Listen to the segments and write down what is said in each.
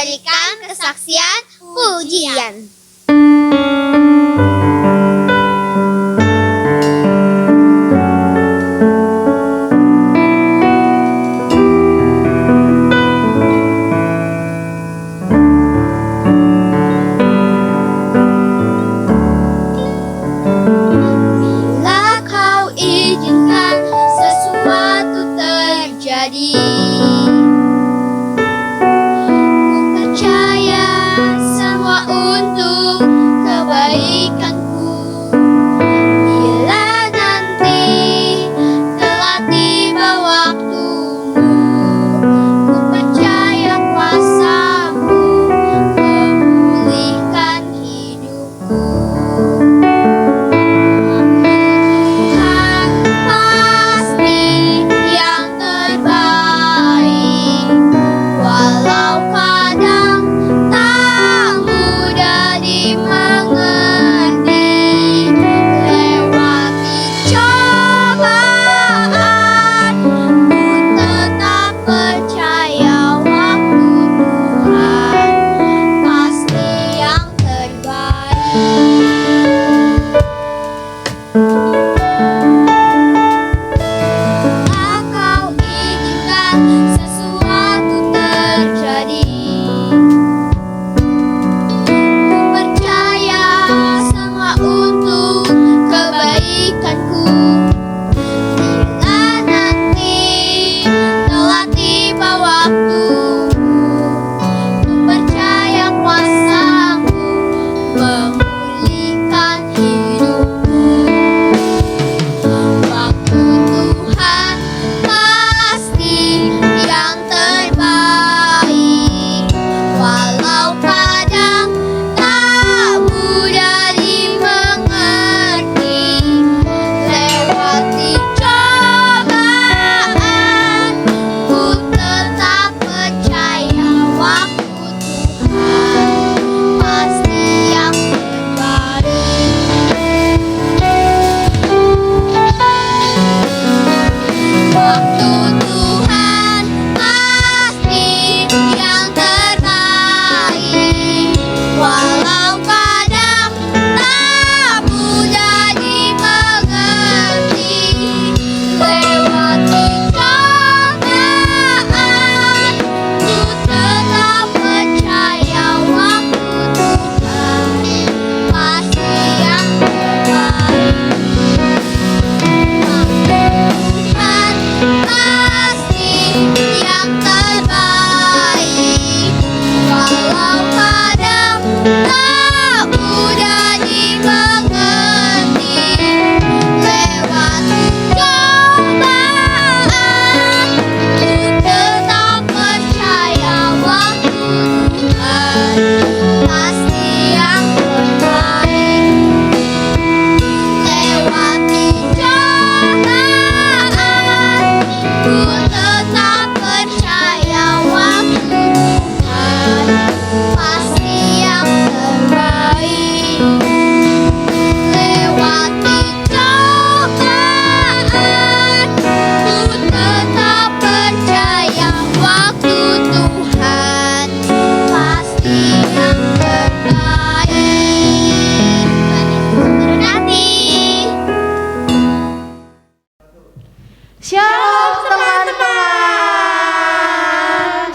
memberikan kesaksian pujian.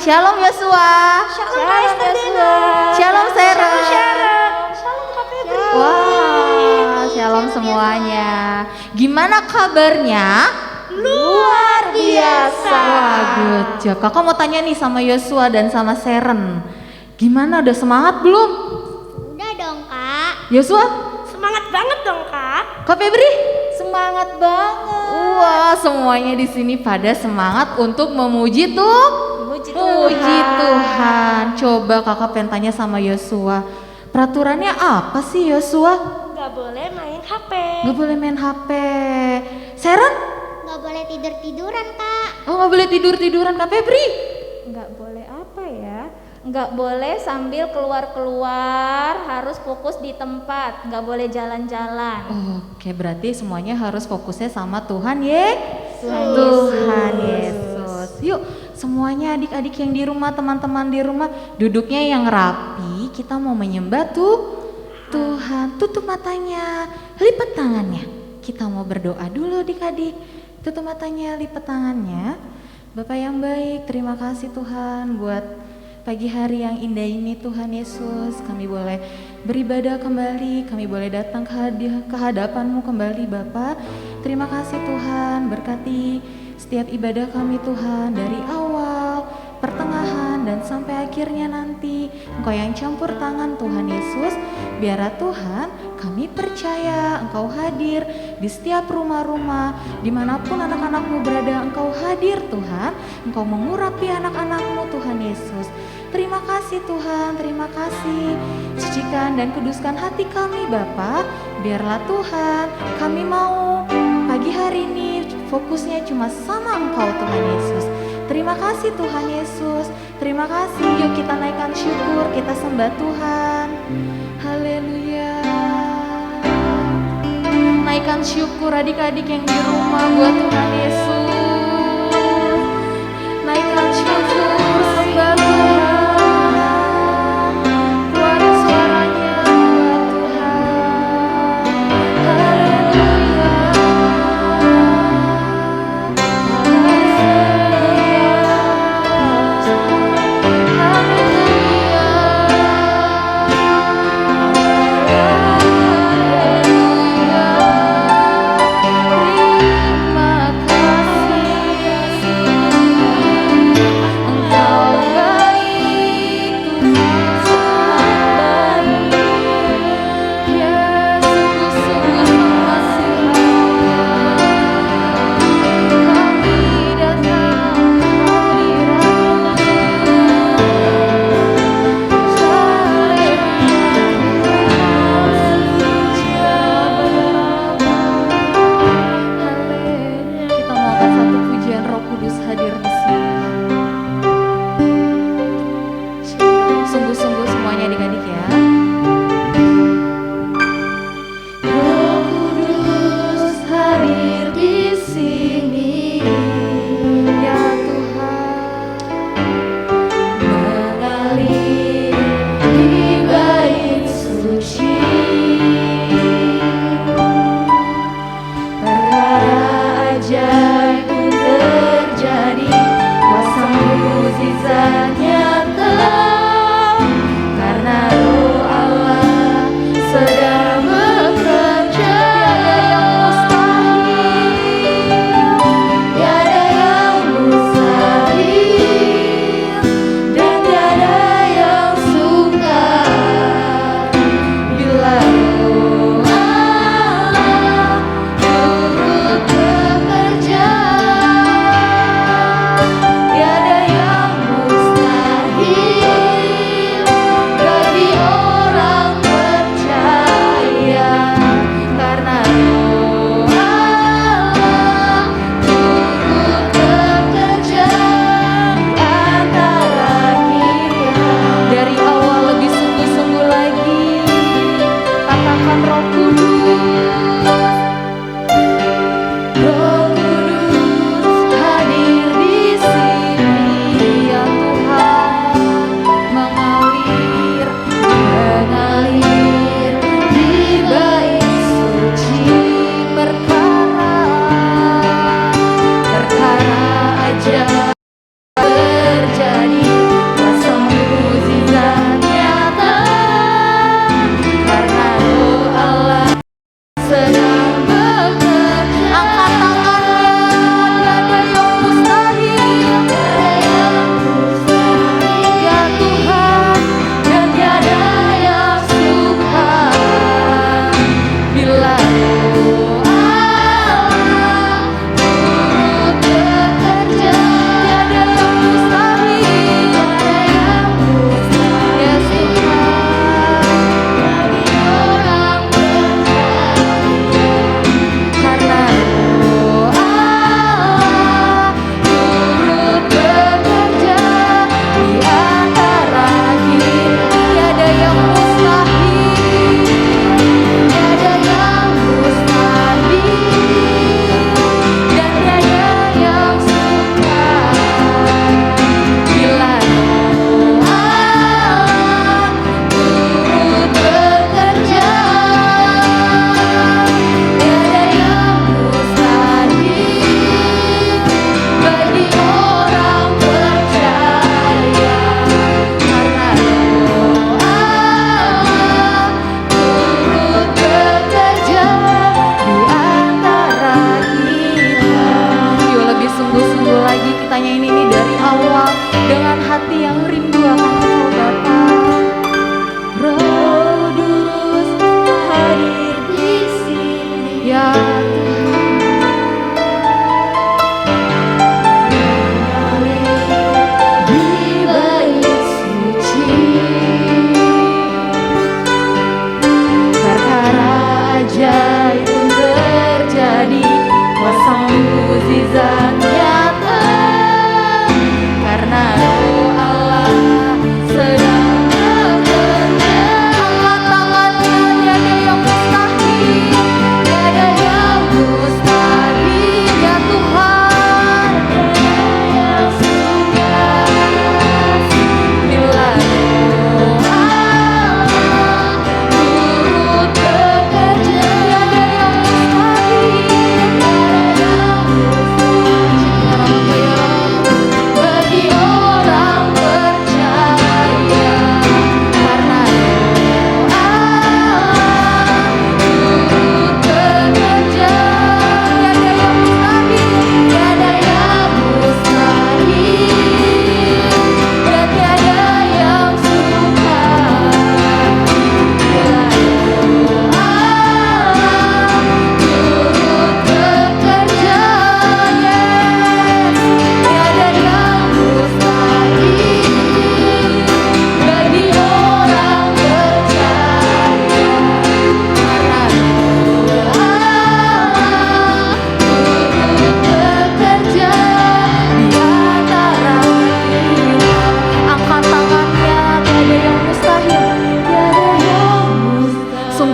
Shalom Yosua. Shalom Sarah. Wah, shalom semuanya. Gimana kabarnya? Luar biasa. Wah, good job. Kakak mau tanya nih sama Yosua dan sama Seren. Gimana, udah semangat belum? Udah dong, Kak. Yosua? Semangat banget dong, Kak. Kak Febri? Semangat banget. Wah, semuanya di sini pada semangat untuk memuji Tuhan. Coba kakak pengen tanya sama Yosua. Peraturannya apa sih Yosua? Gak boleh main HP. Gak boleh main HP. Seren? Gak boleh tidur-tiduran, Kak. Oh, gak boleh tidur-tiduran. Kak Febri? Nggak boleh apa ya? Nggak boleh sambil keluar-keluar, harus fokus di tempat, nggak boleh jalan-jalan. Oke, berarti semuanya harus fokusnya sama Tuhan Tuhan Yesus. Yuk, semuanya adik-adik yang di rumah, teman-teman di rumah, duduknya yang rapi. Kita mau menyembah Tuhan. Tutup matanya, lipat tangannya. Kita mau berdoa dulu adik-adik. Tutup matanya, lipat tangannya. Bapak yang baik, terima kasih Tuhan buat pagi hari yang indah ini Tuhan Yesus. Kami boleh beribadah kembali, kami boleh datang ke hadapan-Mu kembali Bapak. Terima kasih Tuhan, berkati setiap ibadah kami Tuhan, dari awal, pertengahan, dan sampai akhirnya nanti. Engkau yang campur tangan Tuhan Yesus. Biarlah Tuhan, kami percaya Engkau hadir di setiap rumah-rumah, dimanapun anak-anak-Mu berada, Engkau hadir Tuhan. Engkau mengurapi anak-anak-Mu Tuhan Yesus. Terima kasih Tuhan, terima kasih. Sucikan dan kuduskan hati kami Bapa. Biarlah Tuhan, kami mau pagi hari ini fokusnya cuma sama Engkau Tuhan Yesus. Terima kasih Tuhan Yesus. Terima kasih. Yuk kita naikkan syukur, kita sembah Tuhan. Haleluya. Naikkan syukur adik-adik yang di rumah buat Tuhan Yesus. Naikkan syukur, sembah Tuhan. Keluarin suaranya buat Tuhan. Haleluya. Terima kasih.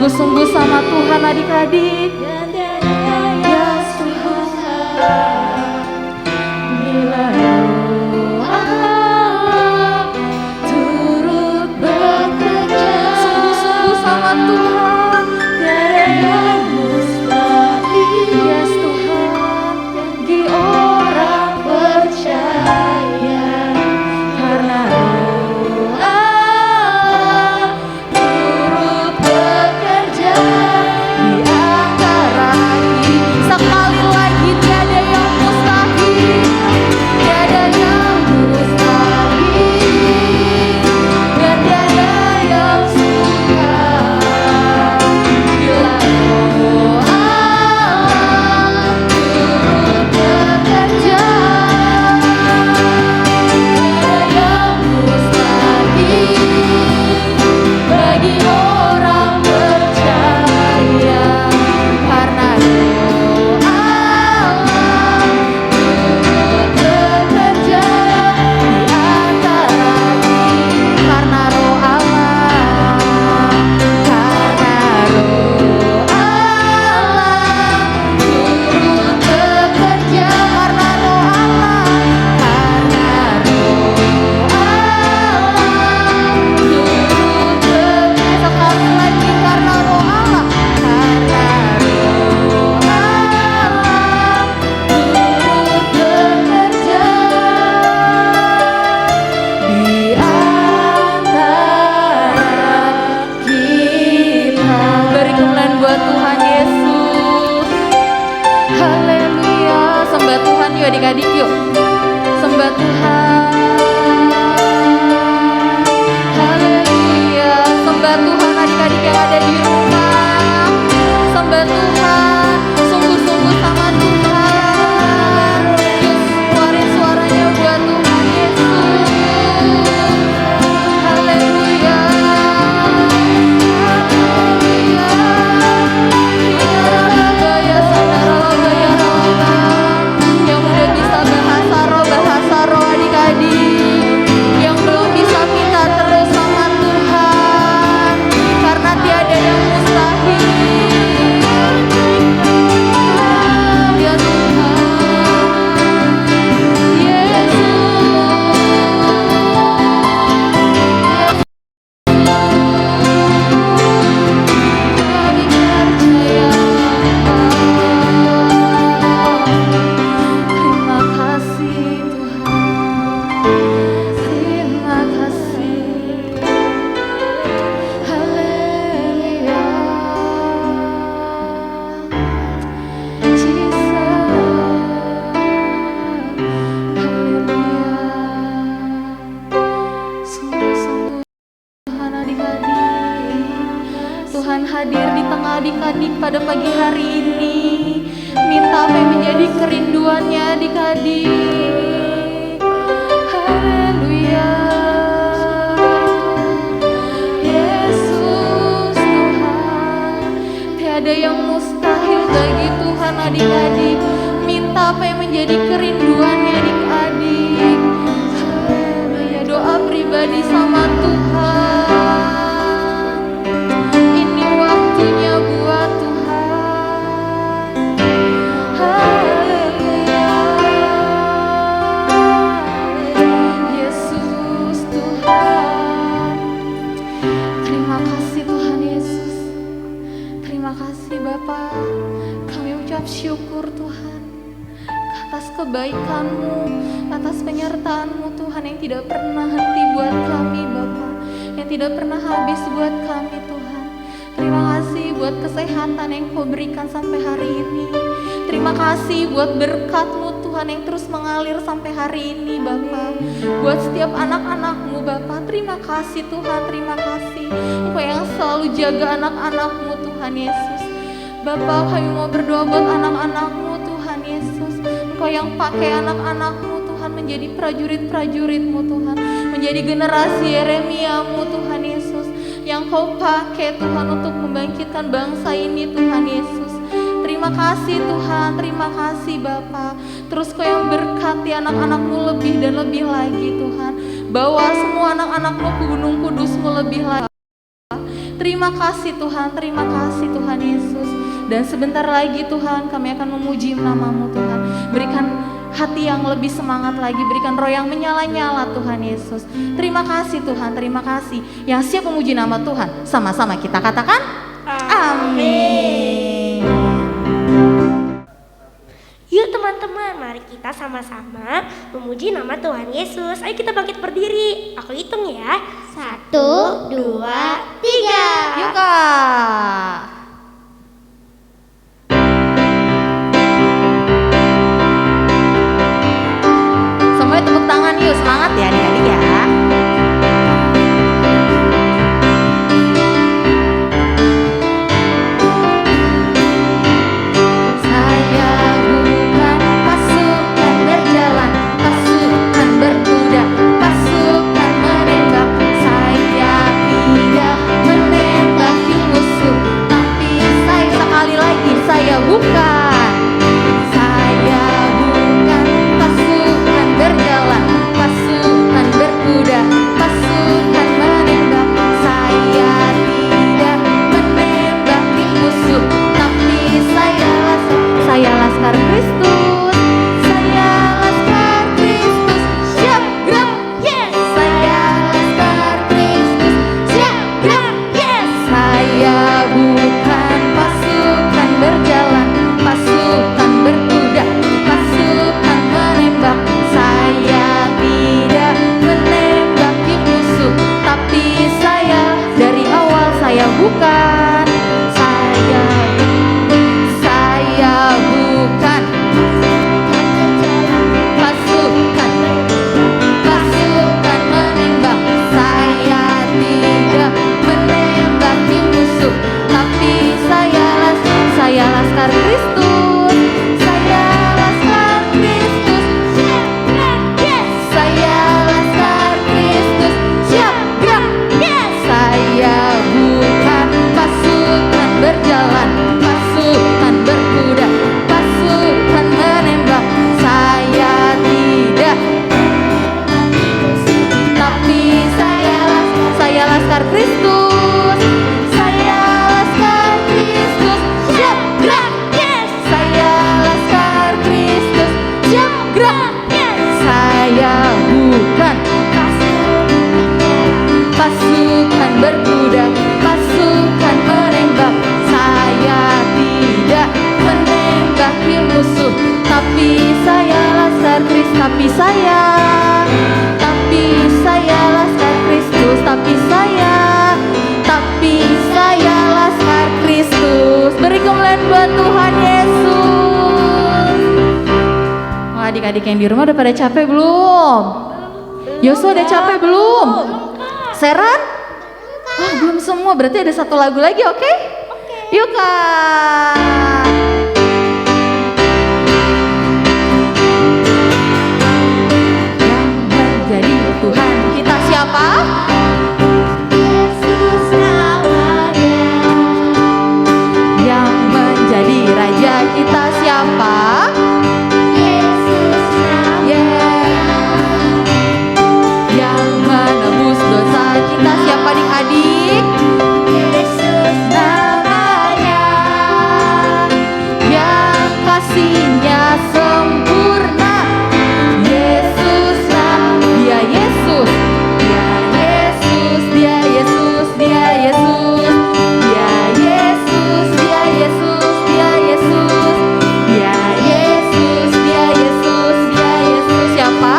Sungguh-sungguh sama Tuhan adik-adik. Dan tiada yang Tuhan bila Roh Allah turut bekerja. Sungguh-sungguh sama Tuhan. Tiada yang mustahil. Yes Tuhan. Bagi orang percaya, karena Roh Allah turut bekerja di antara kita. Sekali lagi tiada yang mustahil. Tiada yang mustahil dan tiada yang sukar bila Roh Allah turut bekerja. Tiada yang mustahil bagi orang percaya, karena Roh Allah turut bekerja di antara kita. Karena Roh Allah. Karena Roh Allah turut bekerja. Karena Roh Allah. Karena Roh Allah turut bekerja. Sekali lagi karena Roh Allah. Karena Roh Allah turut bekerja di antara kita. Beri kemuliaan buat Tuhan Yesus. Haleluya. Sembah Tuhan yuk adik-adik yuk. Sembah Tuhan. Haleluya. Sembah Tuhan adik-adik yang ada di rumah. Sembah Tuhan. Sungguh-sungguh sama Tuhan. Yuk keluarin suaranya buat Tuhan Yesus. Haleluya. Yang udah bisa bahasa roh adik-adik, yang belum bisa minta terus sama Tuhan, karena tiada yang mustahil. Ya Tuhan Yesus, kami percaya. Terima kasih Tuhan, terima kasih. Haleluya. Jesus. Haleluya. Sungguh-sungguh Tuhan adik-adik, Tuhan hadir di tengah adik-adik pada pagi hari ini. Minta apa yang menjadi kerinduannya adik-adik. Haleluya. Yesus Tuhan, tiada yang mustahil bagi Tuhan adik-adik. Minta apa yang menjadi kerinduannya adik-adik. Haleluya. Doa pribadi sama Tuhan. Ini waktunya buat Tuhan. Haleluya. Yesus Tuhan. Terima kasih Tuhan Yesus. Terima kasih Bapa. Kami ucap syukur Tuhan atas kebaikan-Mu, atas penyertaan-Mu Tuhan yang tidak pernah henti buat kami Bapa, yang tidak pernah habis buat kami Tuhan. Terima kasih buat kesehatan yang Kau berikan sampai hari ini. Terima kasih buat berkat-Mu Tuhan yang terus mengalir sampai hari ini Bapa. Buat setiap anak-anak-Mu Bapa, terima kasih Tuhan, terima kasih. Engkau yang selalu jaga anak-anak-Mu Tuhan Yesus. Bapa, kami mau berdoa buat anak-anak-Mu Tuhan Yesus. Engkau yang pakai anak-anak-Mu Tuhan menjadi prajurit-prajurit-Mu Tuhan, menjadi generasi Yeremia-Mu Tuhan Yesus, yang Kau pakai Tuhan untuk membangkitkan bangsa ini Tuhan Yesus. Terima kasih Tuhan, terima kasih Bapa. Terus Kau yang berkati anak-anak-Mu lebih dan lebih lagi Tuhan. Bawa semua anak-anak-Mu ke Gunung Kudus-Mu lebih lagi. Terima kasih Tuhan Yesus. Dan sebentar lagi Tuhan kami akan memuji nama-Mu Tuhan. Berikan hati yang lebih semangat lagi, berikan roh yang menyala-nyala Tuhan Yesus. Terima kasih Tuhan, terima kasih. Yang siap memuji nama Tuhan, sama-sama kita katakan amin. Yuk teman-teman, mari kita sama-sama memuji nama Tuhan Yesus. Ayo kita bangkit berdiri. Aku hitung ya. 1, 2, 3. Yuk Kak. Semuanya tepuk tangan yuk, semangat ya adik-adik ya. Adik-adik yang di rumah udah pada capek belum? Yosua udah capek belum? Seran? Wah, belum semua, berarti ada satu lagu lagi, oke? Yuk Kak. Yang menjadi Tuhan kita siapa? Yesus namanya. Yang menjadi Raja kita siapa? Adik-adik, Yesus namanya, yang kasihnya sempurna. Yesus dia Yesus, dia Yesus, dia Yesus, dia Yesus, dia Yesus, dia Yesus, dia Yesus, dia Yesus, dia Yesus, dia Yesus. Siapa?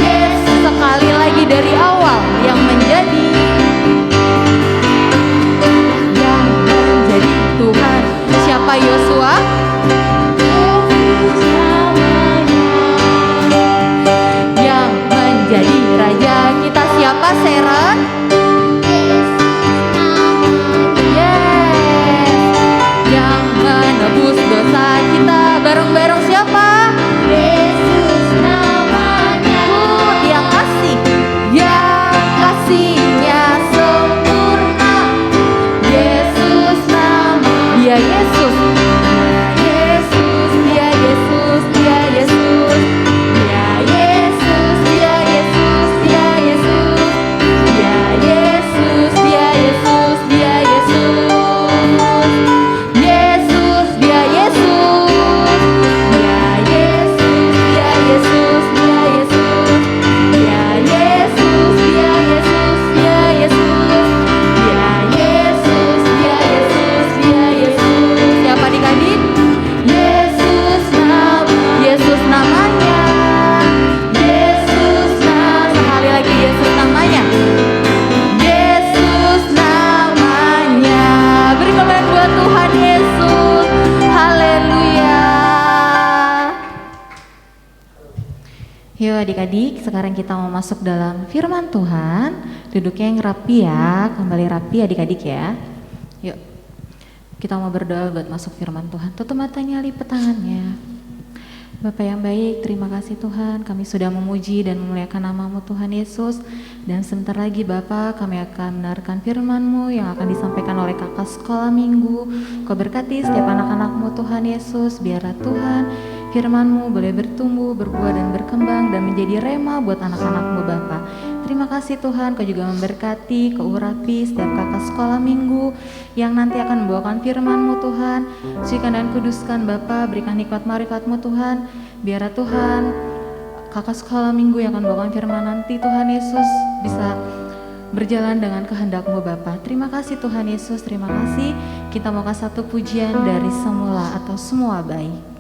Yesus. Sekali lagi dari awal, yang menjadi Tuhan. Siapa Yosua? Yesus namanya. Yang menjadi Raja kita siapa Seren? Yesus namanya. Yes. Yang menebus dosa kita bareng-bareng siapa? Yesus namanya. Yang kasih, yang kasihnya sempurna. Yesus namanya. Dia Yesus, dia Yesus, dia Yesus, dia Yesus, dia Yesus, dia Yesus, dia Yesus, dia Yuk adik-adik, sekarang kita mau masuk dalam firman Tuhan. Duduknya yang rapi ya, kembali rapi adik-adik ya. Yuk, kita mau berdoa buat masuk firman Tuhan. Tutup matanya, lipat tangannya. Bapak yang baik, terima kasih Tuhan, kami sudah memuji dan memuliakan nama-Mu Tuhan Yesus. Dan sebentar lagi Bapak, kami akan mendengarkan firman-Mu yang akan disampaikan oleh kakak sekolah minggu. Kau berkati setiap anak-anak-Mu Tuhan Yesus, biarlah Tuhan firman-Mu boleh bertumbuh, berbuah dan berkembang dan menjadi rema buat anak-anak-Mu Bapak. Terima kasih Tuhan, Kau juga memberkati, Kau urapi setiap kakak sekolah minggu yang nanti akan membawakan firman-Mu Tuhan. Sucikan dan kuduskan Bapa, berikan nikmat marifat-Mu Tuhan. Biarlah Tuhan, kakak sekolah minggu yang akan membawakan firman nanti Tuhan Yesus bisa berjalan dengan kehendak-Mu Bapa. Terima kasih Tuhan Yesus, terima kasih. Kita mau kasih satu pujian dari semula atau semua baik.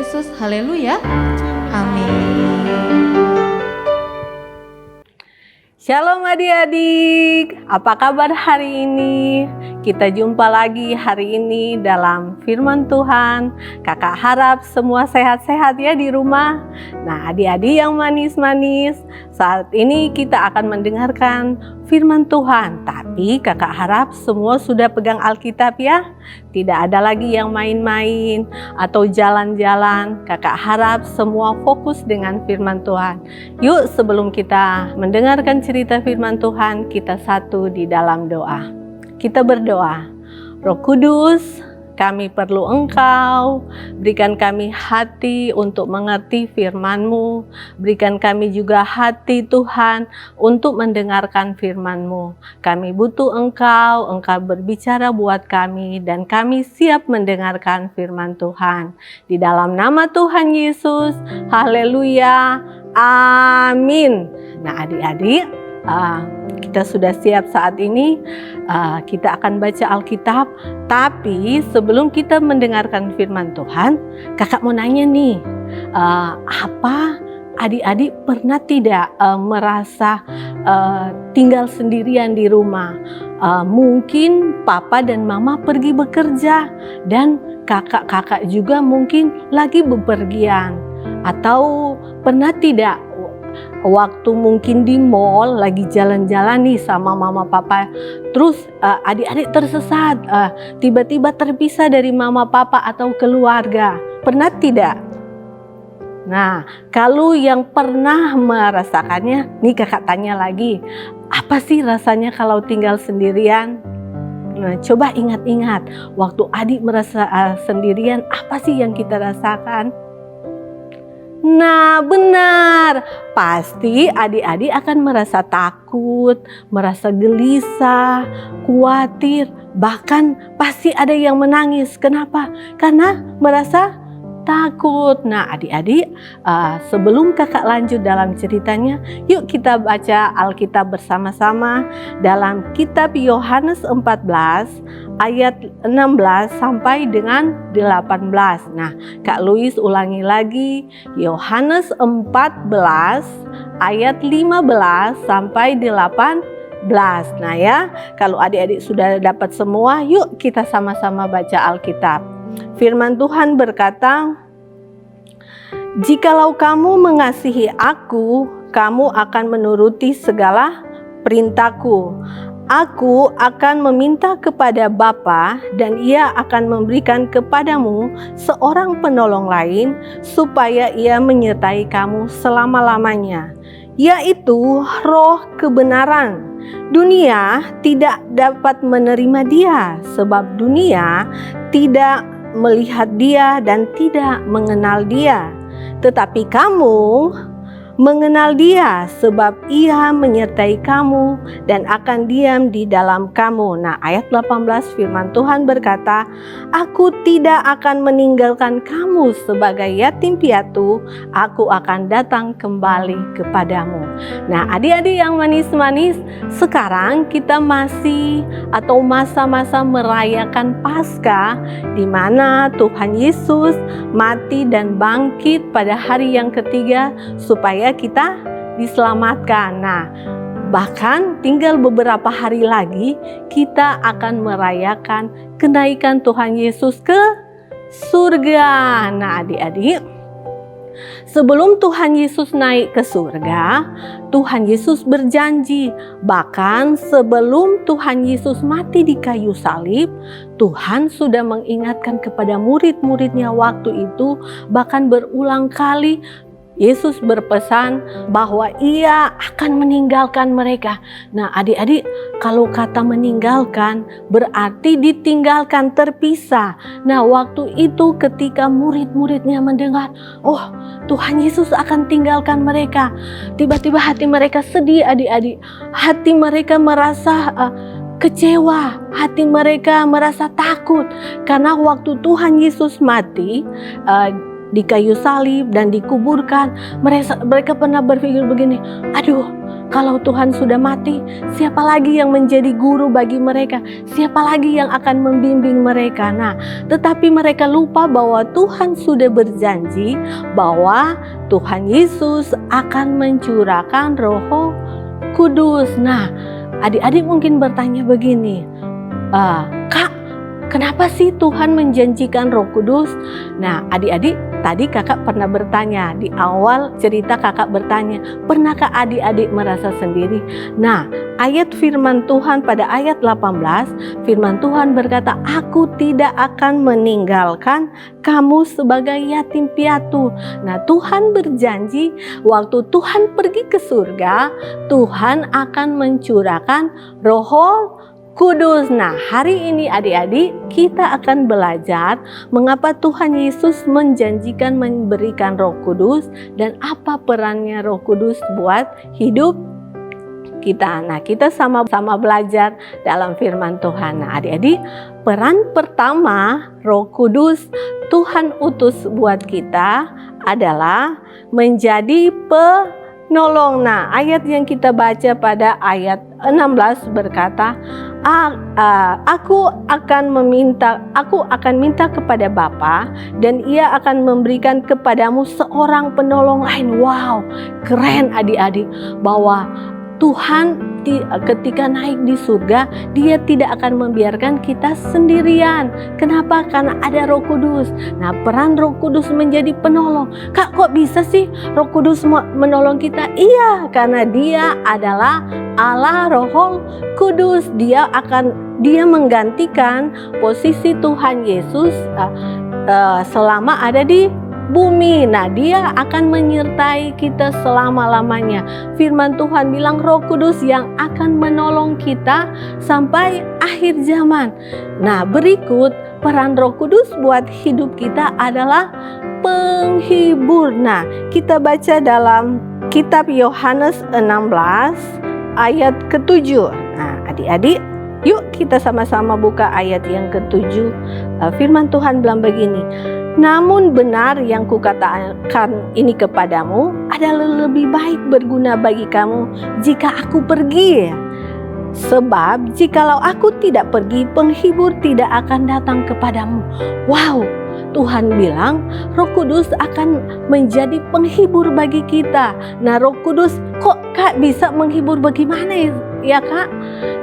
Yesus. Haleluya. Amin. Shalom adik-adik, apa kabar hari ini? Kita jumpa lagi hari ini dalam firman Tuhan. Kakak harap semua sehat-sehat ya di rumah. Nah, adik-adik yang manis-manis, saat ini kita akan mendengarkan firman Tuhan. Tapi kakak harap semua sudah pegang Alkitab ya. Tidak ada lagi yang main-main atau jalan-jalan. Kakak harap semua fokus dengan firman Tuhan. Yuk, sebelum kita mendengarkan cerita firman Tuhan, kita satu di dalam doa. Kita berdoa. Roh Kudus, kami perlu Engkau, berikan kami hati untuk mengerti firman-Mu, berikan kami juga hati Tuhan untuk mendengarkan firman-Mu. Kami butuh Engkau berbicara buat kami dan kami siap mendengarkan firman Tuhan. Di dalam nama Tuhan Yesus, haleluya, amin. Nah adik-adik, kita sudah siap saat ini. Kita akan baca Alkitab. Tapi sebelum kita mendengarkan firman Tuhan, kakak mau nanya nih, apa adik-adik pernah tidak merasa tinggal sendirian di rumah? Mungkin papa dan mama pergi bekerja dan kakak-kakak juga mungkin lagi bepergian. Atau pernah tidak waktu mungkin di mall lagi jalan-jalan nih sama mama papa, terus adik-adik tersesat, tiba-tiba terpisah dari mama papa atau keluarga. Pernah tidak? Nah, kalau yang pernah merasakannya, nih kakak tanya lagi, apa sih rasanya kalau tinggal sendirian? Nah, coba ingat-ingat, waktu adik merasa sendirian, apa sih yang kita rasakan? Nah benar, pasti adik-adik akan merasa takut, merasa gelisah, khawatir, bahkan pasti ada yang menangis. Kenapa? Karena merasa takut. Nah adik-adik, sebelum kakak lanjut dalam ceritanya, yuk kita baca Alkitab bersama-sama dalam kitab Yohanes 14 ayat 16 sampai dengan 18. Nah, Kak Louis ulangi lagi, Yohanes 14 ayat 15 sampai 18. Nah ya, kalau adik-adik sudah dapat semua, yuk kita sama-sama baca Alkitab. Firman Tuhan berkata, "Jikalau kamu mengasihi aku, kamu akan menuruti segala perintahku. Aku akan meminta kepada Bapa dan Ia akan memberikan kepadamu seorang penolong lain supaya Ia menyertai kamu selama-lamanya, yaitu Roh kebenaran. Dunia tidak dapat menerima Dia sebab dunia tidak melihat Dia dan tidak mengenal Dia. Tetapi kamu mengenal Dia sebab Ia menyertai kamu dan akan diam di dalam kamu." Nah, ayat 18 firman Tuhan berkata, "Aku tidak akan meninggalkan kamu sebagai yatim piatu, aku akan datang kembali kepadamu." Nah, adik-adik yang manis-manis, sekarang kita masih atau masa-masa merayakan Paskah di mana Tuhan Yesus mati dan bangkit pada hari yang ketiga supaya kita diselamatkan. Nah, bahkan tinggal beberapa hari lagi kita akan merayakan kenaikan Tuhan Yesus ke surga. Nah, adik-adik, sebelum Tuhan Yesus naik ke surga, Tuhan Yesus berjanji, bahkan sebelum Tuhan Yesus mati di kayu salib, Tuhan sudah mengingatkan kepada murid-muridnya waktu itu, bahkan berulang kali Yesus berpesan bahwa Ia akan meninggalkan mereka. Nah adik-adik, kalau kata meninggalkan berarti ditinggalkan, terpisah. Nah waktu itu ketika murid-muridnya mendengar, oh Tuhan Yesus akan tinggalkan mereka, tiba-tiba hati mereka sedih adik-adik. Hati mereka merasa kecewa, hati mereka merasa takut. Karena waktu Tuhan Yesus mati di kayu salib dan dikuburkan, mereka pernah berpikir begini, aduh Kalau Tuhan sudah mati, siapa lagi yang menjadi guru bagi mereka? Siapa lagi yang akan membimbing mereka? Nah, tetapi mereka lupa bahwa Tuhan sudah berjanji bahwa Tuhan Yesus akan mencurahkan Roh Kudus. Nah, adik-adik mungkin bertanya begini, Kak, kenapa sih Tuhan menjanjikan Roh Kudus? Nah, adik-adik, tadi kakak pernah bertanya, di awal cerita kakak bertanya, pernahkah adik-adik merasa sendiri? Nah, ayat firman Tuhan pada ayat 18, firman Tuhan berkata, aku tidak akan meninggalkan kamu sebagai yatim piatu. Nah, Tuhan berjanji waktu Tuhan pergi ke surga, Tuhan akan mencurahkan Roh Kudus. Nah, hari ini adik-adik kita akan belajar mengapa Tuhan Yesus menjanjikan memberikan Roh Kudus dan apa perannya Roh Kudus buat hidup kita. Nah, kita sama-sama belajar dalam firman Tuhan. Nah, adik-adik, peran pertama Roh Kudus Tuhan utus buat kita adalah menjadi penolong. Nah, ayat yang kita baca pada ayat 16 berkata, aku akan minta kepada Bapa dan Ia akan memberikan kepadamu seorang penolong lain. Wow, keren adik-adik, bahwa Tuhan ketika naik di surga, Dia tidak akan membiarkan kita sendirian. Kenapa? Karena ada Roh Kudus. Nah, peran Roh Kudus menjadi penolong. Kak, kok bisa sih Roh Kudus menolong kita? Iya, karena Dia adalah Allah Roh Kudus. Dia menggantikan posisi Tuhan Yesus selama ada di bumi. Nah, Dia akan menyertai kita selama-lamanya. Firman Tuhan bilang Roh Kudus yang akan menolong kita sampai akhir zaman. Nah, berikut peran Roh Kudus buat hidup kita adalah penghibur. Nah, kita baca dalam kitab Yohanes 16 ayat ke-7. Nah, adik-adik, yuk kita sama-sama buka ayat yang ke-7. Firman Tuhan bilang begini, namun benar yang kukatakan ini kepadamu adalah lebih baik berguna bagi kamu jika aku pergi. Sebab jikalau aku tidak pergi, penghibur tidak akan datang kepadamu. Wow, Tuhan bilang Roh Kudus akan menjadi penghibur bagi kita. Nah, Roh Kudus kok Kak bisa menghibur, bagaimana ya Kak?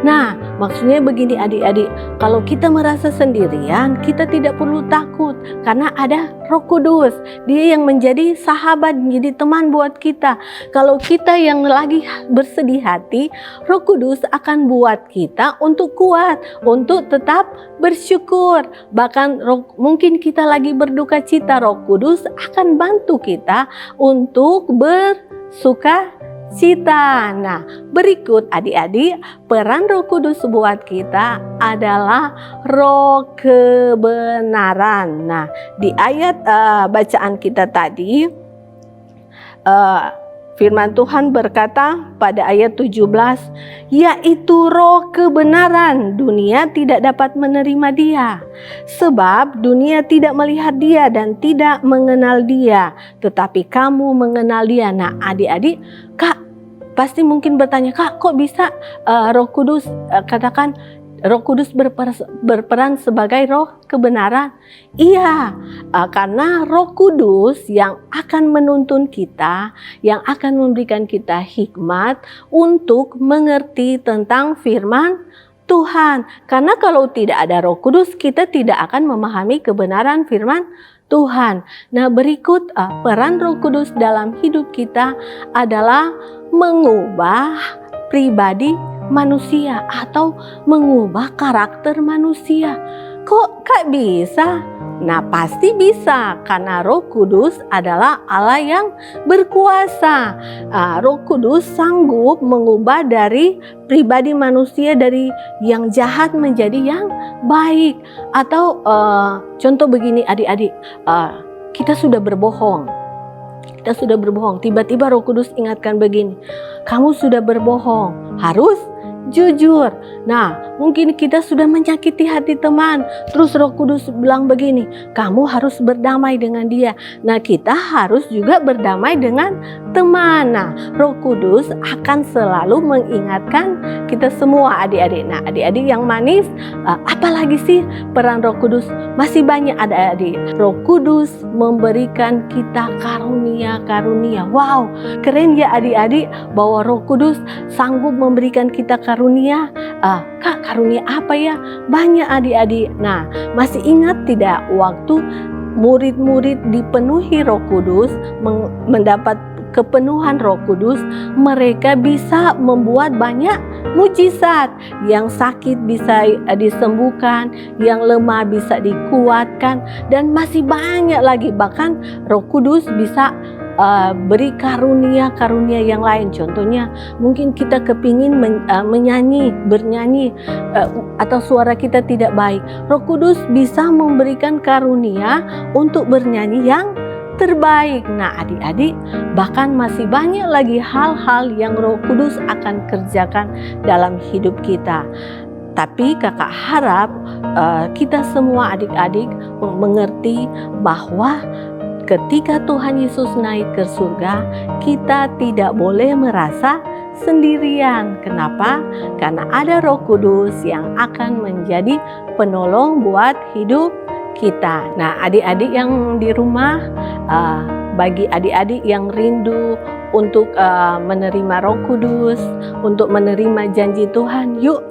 Nah, maksudnya begini adik-adik, kalau kita merasa sendirian, kita tidak perlu takut karena ada Roh Kudus. Dia yang menjadi sahabat, menjadi teman buat kita. Kalau kita yang lagi bersedih hati, Roh Kudus akan buat kita untuk kuat, untuk tetap bersyukur. Bahkan mungkin kita lagi berduka cita, Roh Kudus akan bantu kita untuk bersuka cita. Nah, berikut adik-adik, peran Roh Kudus buat kita adalah roh kebenaran. Nah, di ayat bacaan kita tadi, firman Tuhan berkata pada ayat 17, yaitu roh kebenaran, dunia tidak dapat menerima Dia, sebab dunia tidak melihat Dia dan tidak mengenal Dia, tetapi kamu mengenal Dia. Nah, adik-adik, Kak, pasti mungkin bertanya, Kak, kok bisa Roh Kudus katakan Roh Kudus berperan sebagai roh kebenaran? Iya, karena Roh Kudus yang akan menuntun kita, yang akan memberikan kita hikmat untuk mengerti tentang firman Tuhan. Karena kalau tidak ada Roh Kudus, kita tidak akan memahami kebenaran firman Tuhan. Nah, berikut peran Roh Kudus dalam hidup kita adalah mengubah pribadi manusia atau mengubah karakter manusia. Kok Kak bisa? Nah, pasti bisa, karena Roh Kudus adalah Allah yang berkuasa. Roh Kudus sanggup mengubah dari pribadi manusia dari yang jahat menjadi yang baik. Atau contoh begini adik-adik, kita sudah berbohong. Tiba-tiba Roh Kudus ingatkan begini, kamu sudah berbohong, harus jujur. Nah, mungkin kita sudah menyakiti hati teman. Terus Roh Kudus bilang begini, kamu harus berdamai dengan dia. Nah, kita harus juga berdamai dengan teman. Nah, Roh Kudus akan selalu mengingatkan kita semua adik-adik. Nah, adik-adik yang manis, apalagi sih peran Roh Kudus? Masih banyak adik-adik. Roh Kudus memberikan kita karunia-karunia. Wow, keren ya adik-adik bahwa Roh Kudus sanggup memberikan kita karunia. Kak, karunia apa ya? Banyak adik-adik. Nah, masih ingat tidak waktu murid-murid dipenuhi Roh Kudus, mendapat kepenuhan Roh Kudus, mereka bisa membuat banyak mujizat. Yang sakit bisa disembuhkan, yang lemah bisa dikuatkan, dan masih banyak lagi. Bahkan Roh Kudus bisa beri karunia-karunia yang lain. Contohnya mungkin kita kepingin bernyanyi atau suara kita tidak baik. Roh Kudus bisa memberikan karunia untuk bernyanyi yang terbaik. Nah adik-adik, bahkan masih banyak lagi hal-hal yang Roh Kudus akan kerjakan dalam hidup kita. Tapi kakak harap kita semua adik-adik mengerti bahwa ketika Tuhan Yesus naik ke surga, kita tidak boleh merasa sendirian. Kenapa? Karena ada Roh Kudus yang akan menjadi penolong buat hidup kita. Nah, adik-adik yang di rumah, bagi adik-adik yang rindu untuk menerima Roh Kudus, untuk menerima janji Tuhan, yuk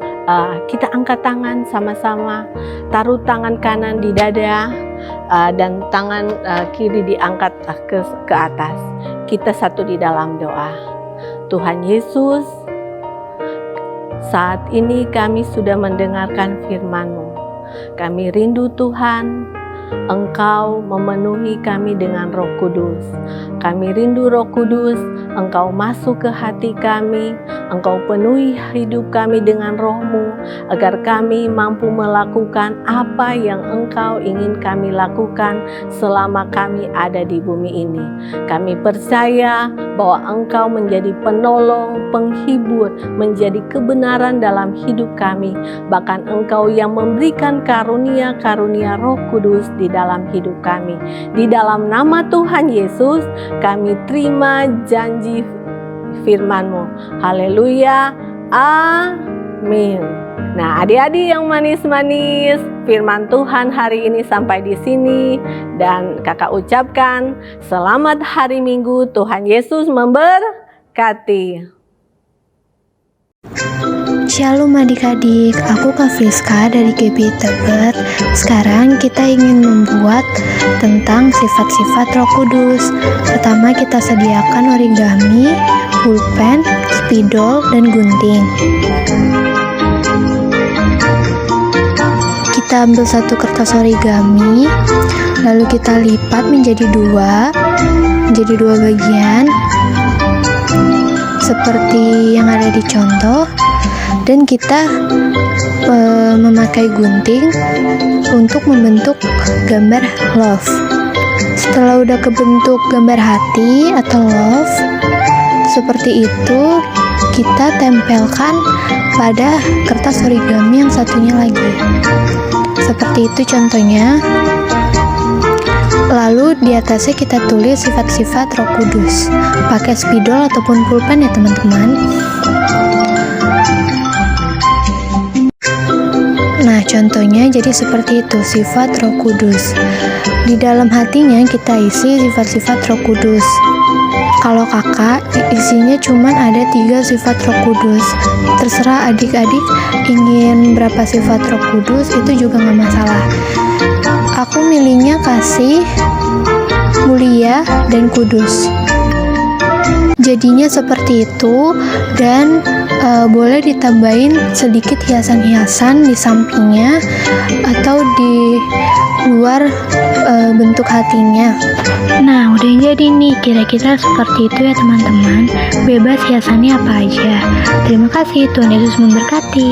kita angkat tangan sama-sama, taruh tangan kanan di dada, dan tangan kiri diangkat ke atas. Kita satu di dalam doa. Tuhan Yesus, saat ini kami sudah mendengarkan firman-Mu. Kami rindu Tuhan, Engkau memenuhi kami dengan Roh Kudus. Kami rindu Roh Kudus, Engkau masuk ke hati kami, Engkau penuhi hidup kami dengan Roh-Mu, agar kami mampu melakukan apa yang Engkau ingin kami lakukan selama kami ada di bumi ini. Kami percaya bahwa Engkau menjadi penolong, penghibur, menjadi kebenaran dalam hidup kami. Bahkan Engkau yang memberikan karunia-karunia Roh Kudus di dalam hidup kami. Di dalam nama Tuhan Yesus, kami terima janji firman-Mu. Haleluya. Amin. Nah, adik-adik yang manis-manis, firman Tuhan hari ini sampai di sini, dan kakak ucapkan selamat hari Minggu. Tuhan Yesus memberkati. Shalom adik-adik, aku Kak Friska dari GB Tebet. Sekarang kita ingin membuat tentang sifat-sifat Roh Kudus. Pertama kita sediakan origami, pulpen, spidol, dan gunting. Kita ambil satu kertas origami, lalu kita lipat menjadi dua bagian seperti yang ada di contoh. Dan kita memakai gunting untuk membentuk gambar love. Setelah udah kebentuk gambar hati atau love seperti itu, kita tempelkan pada kertas origami yang satunya lagi. Seperti itu contohnya. Lalu di atasnya kita tulis sifat-sifat Roh Kudus pakai spidol ataupun pulpen ya teman-teman. Nah, contohnya jadi seperti itu, sifat Roh Kudus. Di dalam hatinya kita isi sifat-sifat Roh Kudus. Kalau kakak, isinya cuman ada 3 sifat Roh Kudus. Terserah adik-adik ingin berapa sifat Roh Kudus, itu juga nggak masalah. Aku milihnya kasih, mulia, dan kudus. Jadinya seperti itu, dan boleh ditambahin sedikit hiasan-hiasan di sampingnya atau di luar bentuk hatinya. Nah, udah jadi nih, kira-kira seperti itu ya teman-teman. Bebas hiasannya apa aja. Terima kasih, Tuhan Yesus memberkati.